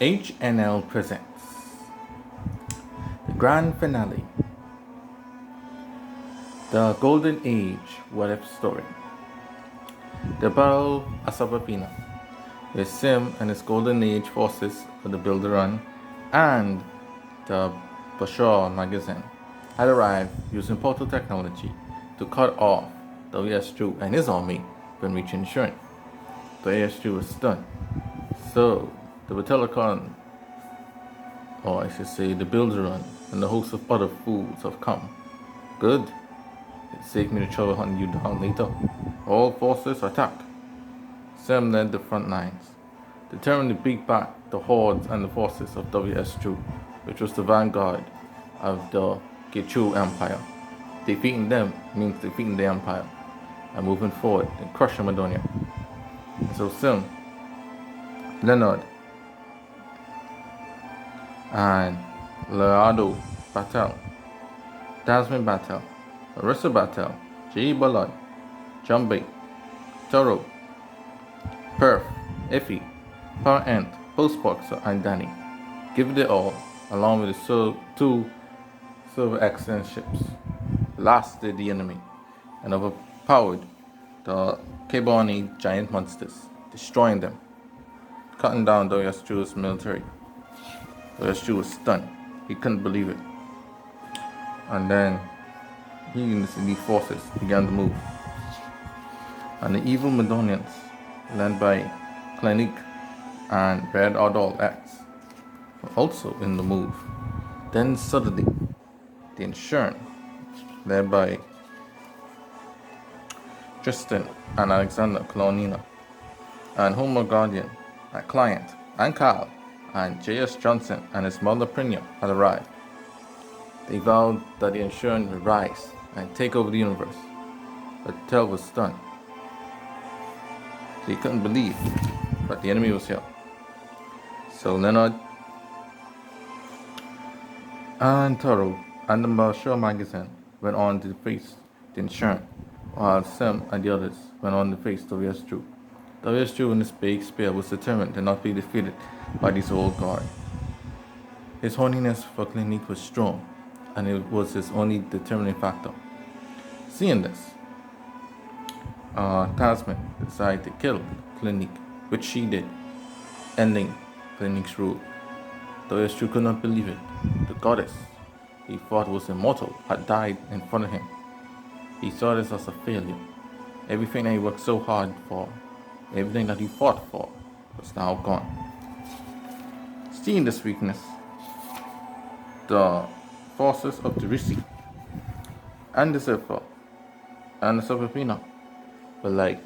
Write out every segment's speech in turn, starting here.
HNL presents the grand finale, the Golden Age What If story. The Battle of Sabapina, where Sim and his Golden Age forces of the Builder Run and the Bashar magazine had arrived using portal technology to cut off WS2 and his army from reaching Shurin. WS2 was stunned. So, the Battalion, or I should say the Builder Run, and the host of other fools have come. Good. It saved me the trouble hunting you down later. All forces attacked. Sam led the front lines, determined to beat back the hordes and the forces of WS2, which was the vanguard of the Gichu Empire. Defeating them means defeating the Empire, and moving forward and crushing Madonia. And so Sim, Leonard, and Leonardo Batel, Desmond Batel, Marissa Batel, J. Ballard, Jumbay, Toro, Perth, Effie, Power Ant, Postboxer, and Danny. Give it all, along with the two Silver Excellent ships, blasted the enemy and overpowered the Kebani giant monsters, destroying them, cutting down WS2's military. WS2 was stunned. He couldn't believe it. And then he and his elite forces began to move. And the evil Madonians, led by Clinique and Red Ordol X, were also in the move. Then suddenly, the Insurance, led by Tristan and Alexander Colonina, and Homer Guardian, and Client, and Kyle, and J.S. Johnson and his mother Prinya had arrived. They vowed that the Insurance would rise and take over the universe, but Tel was stunned. He couldn't believe that the enemy was here. So Leonard and Toro and the Bashar magazine went on to face the Insurance, while Sim and the others went on to face WS2. WS2 in his big spear was determined to not be defeated by this old guard. His horniness for Clinique was strong, and it was his only determining factor. Seeing this, Tasman decided to kill Clinique, which she did, ending Clinique's rule. WS2 could not believe it. The goddess he thought was immortal had died in front of him. He saw this as a failure. Everything that he worked so hard for, everything that he fought for, was now gone. Seeing this weakness, the forces of the Risi and the Zephyr and the Sabapina were like,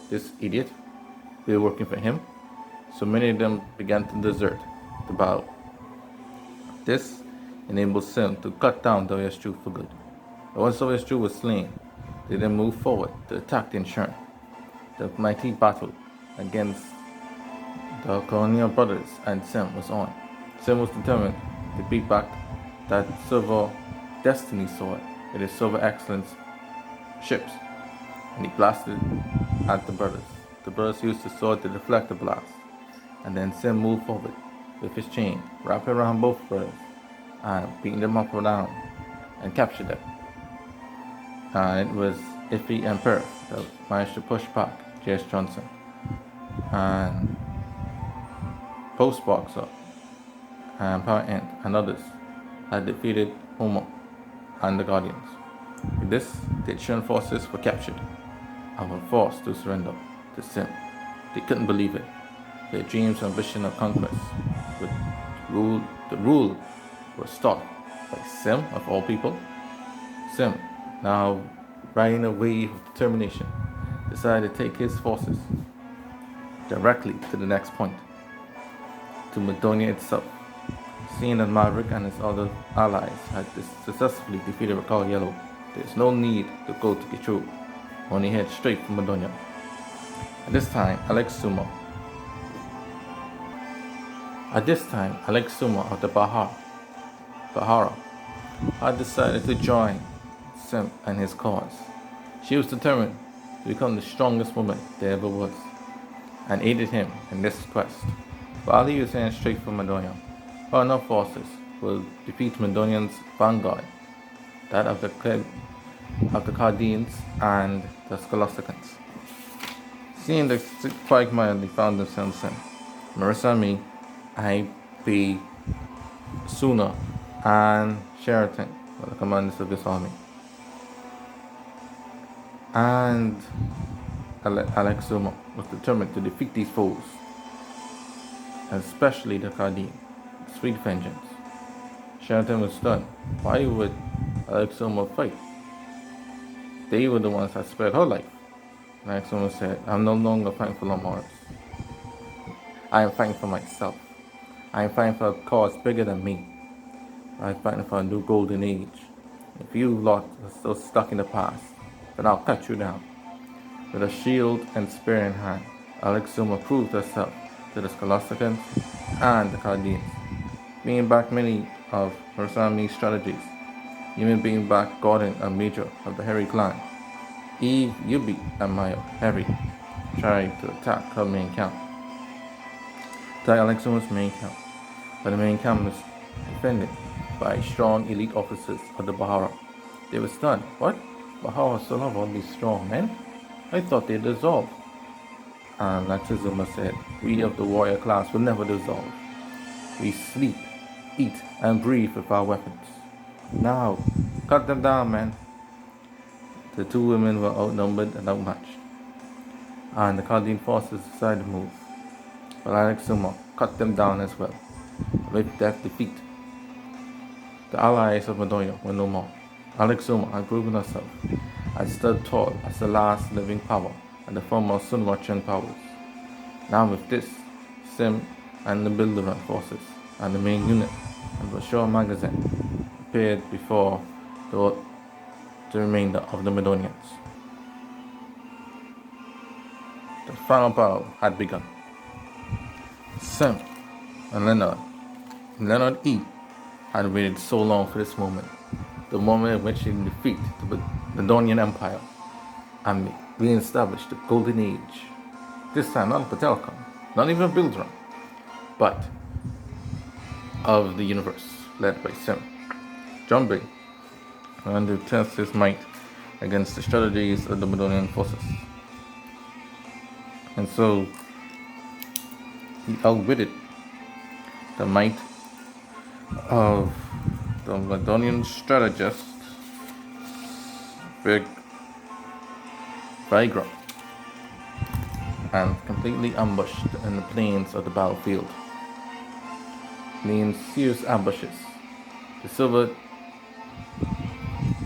this idiot, we were working for him. So many of them began to desert the battle. This enabled Sim to cut down WS2 for good. But once WS2 was slain, they then moved forward to attack the Insurance. The mighty battle against the Colonial Brothers and Sim was on. Sim was determined to beat back that Silver Destiny sword with his Silver Excellence ships, and he blasted at the brothers. The brothers used the sword to deflect the blast, and then Sim moved forward with his chain, wrapped around both brothers, and beating them up and down, and captured them. And it was Iffy and Perth that managed to push back J.S. Johnson. And Postboxer and Power Ant and others had defeated Homo and the Guardians. With this, the Insurance forces were captured and were forced to surrender to Sim. They couldn't believe it. Their dreams and ambition of conquest the rule was stopped by Sim, of all people. Sim, now riding a wave of determination, decided to take his forces directly to the next point, to Madonia itself. Seeing that Maverick and his other allies had successfully defeated Rakal Yellow, there is no need to go to Gichu, only head straight for Madonia. At this time, Alex Suma of the Bahara had decided to join Sim and his cause. She was determined to become the strongest woman there ever was, and aided him in this quest. While he was heading straight for Madonia, Honour forces will defeat Madonian's vanguard, that of the Chaldeans and the Scholasticans. Seeing the quagmire they found themselves in, Marissa I.P. Suna, and Sheraton were the commanders of this army. And Alex Zuma was determined to defeat these foes, especially the Chaldean. Sweet vengeance. Sheraton was stunned. Why would Alex Zuma fight? They were the ones that spared her life. Alex Zuma said, I'm no longer fighting for Lamars. I am fighting for myself. I am fighting for a cause bigger than me. I am fighting for a new golden age. If you lot are still stuck in the past, then I'll cut you down. With a shield and spear in hand, Alex Zuma proved herself to the Scholasticans and the Chaldeans, bringing back many of Marsami's strategies, even bringing back Gordon, a major of the Harry clan. Eve, Yubi, and Maya, Harry, tried to attack her main camp. Attack Alex Zuma's main camp, but the main camp was defended by strong elite officers of the Bahara. They were stunned. What? Bahara still have all these strong men? I thought they dissolved. And Alex Zuma said, we of the warrior class will never dissolve. We sleep, eat, and breathe with our weapons. Now, cut them down, man. The two women were outnumbered and outmatched, and the Chaldean forces decided to move. But Alex Zuma cut them down as well. With that defeat, the allies of Madonia were no more. Alex Zuma had proven herself and stood tall as the last living power and the former Sunwatchan powers. Now with this, Sim and the Bilderand forces and the main unit and Bashar magazine appeared before the remainder of the Madonians. The final battle had begun. Sim and Leonard E. had waited so long for this moment, the moment in which he defeated the Madonian Empire and re-established the Golden Age. This time not of Patelkon, not even Bilderand, but of the universe, led by Sim. John Bay, and to test his might against the strategies of the Madonian forces. And so he outwitted the might of the Madonian strategist Vigra and completely ambushed in the plains of the battlefield. Laying serious ambushes. The Silver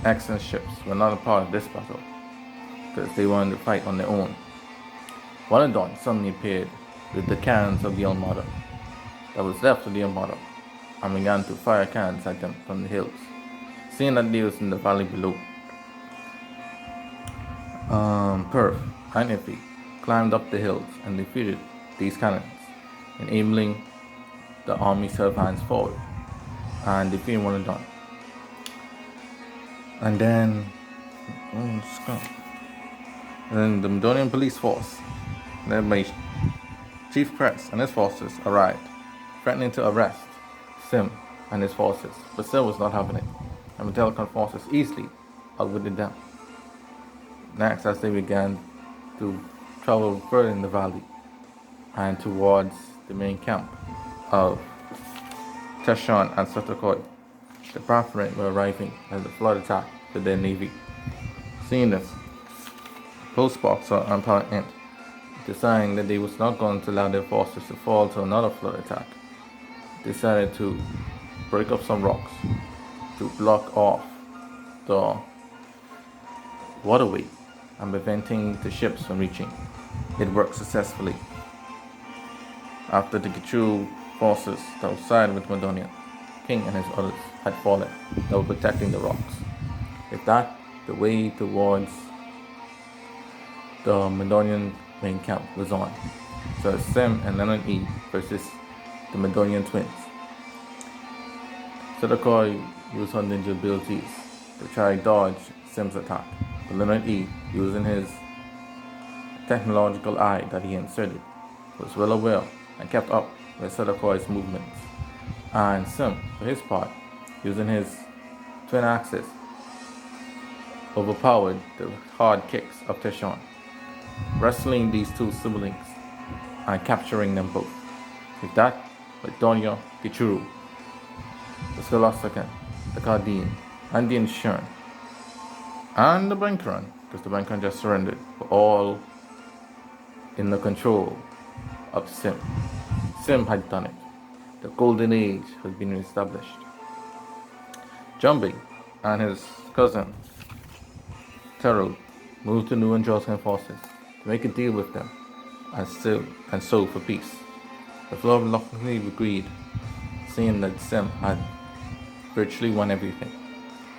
Accent ships were not a part of this battle because they wanted to fight on their own. One of dawn suddenly appeared with the cannons of the Armada that was left of the Armada and began to fire cannons at them from the hills, seeing that they was in the valley below. Perth and Iffy climbed up the hills and defeated these cannons, enabling the army to serve hands forward and defeating one of dawn. And then the Madonian police force, led by Chief Press and his forces, arrived, threatening to arrest Sim and his forces. But Sim was not having it, and the Patelkon forces easily outwitted them. Next, as they began to travel further in the valley and towards the main camp of Teshan and Sotakoi, the Brathren were arriving as a flood attack with their navy. Seeing this, Postboxer and Power Int, deciding that they was not going to allow their forces to fall to another flood attack, decided to break up some rocks to block off the waterway and preventing the ships from reaching. It worked successfully. After the Gichu forces that were siding with Madonia, King and his others had fallen that were protecting the rocks. With that, the way towards the Madonian main camp was on. So Sim and Leonard E versus the Madonian twins. Sotakoi used her ninja abilities to try to dodge Sim's attack, but Leonard E, using his technological eye that he inserted, was well aware and kept up with Sadakoi's movements, and Sim, for his part, using his twin axes, overpowered the hard kicks of Teshon, wrestling these two siblings and capturing them both. With that, with Donya, Gichuru, the Skalasakan, the Kardin, and the Insurn, and the Bankaran, because the Bankaran just surrendered, were all in the control of Sim. Sim had done it. The golden age has been established. Jumbie and his cousin, Terrell, moved to New Androskan forces to make a deal with them and so for peace. The floor reluctantly agreed, seeing that Sim had virtually won everything,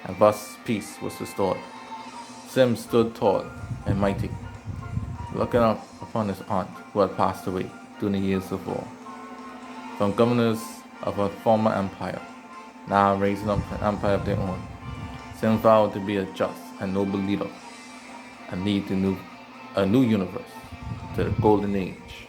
and thus peace was restored. Sim stood tall and mighty, looking up upon his aunt who had passed away during the years of war. From governors of a former empire, now raising up an empire of their own, Sim vowed to be a just and noble leader and lead a new universe to the golden age.